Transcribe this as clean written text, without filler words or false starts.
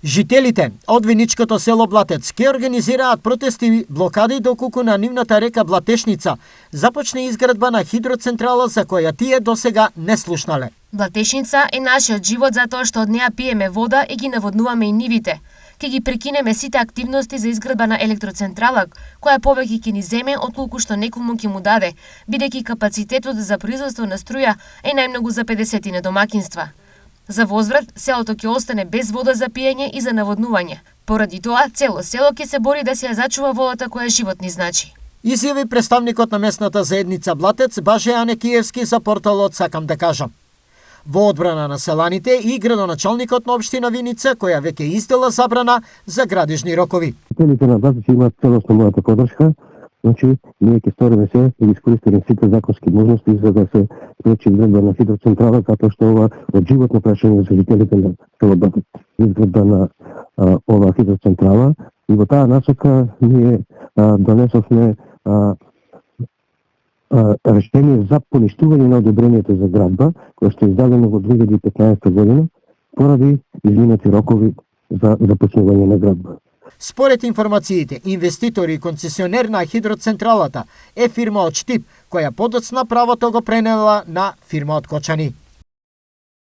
Жителите од виничкото село Блатец ке организираат протести и блокади доколку на нивната река Блатешница започне изградба на хидроцентрала за која тие досега не слушнале. Блатешница е нашиот живот затоа што од неа пиеме вода и ги наводнуваме и нивите. Ке ги прекинеме сите активности за изградба на електроцентрала, која повеќе ќе ни земе отколку што некому ќе му даде, бидејќи капацитетот за производство на струја е најмногу за 50 домакинства. За возврат, селото ќе остане без вода за пиење и за наводнување. Поради тоа, цело село ќе се бори да се ја зачува водата која живот ни значи. Изјави представникот на местната заедница Блатец Баже Анекиевски за порталот Сакам да кажам. Во одбрана на селаните и градоначалникот на општина Виница, која веќе издела забрана за градежни рокови. Жителите на Блатец имаат целосно мојата поддршка. Значи, ние ќе сториме се и искористиме сите законски можности за да се спречи изградба на хидроцентрала, затоа што ова од животно прашање за жителите на село Блатец. Изградба на ова хидроцентрала и во таа насока ние донесовме решение за поништување на одобрението за градба, која што е издадено во 2015 година, поради изминати рокови за започнување на градба. Според информациите, инвеститор и концесионер на хидроцентралата е фирма од Штип, која подоцна правото го пренела на фирма од Кочани.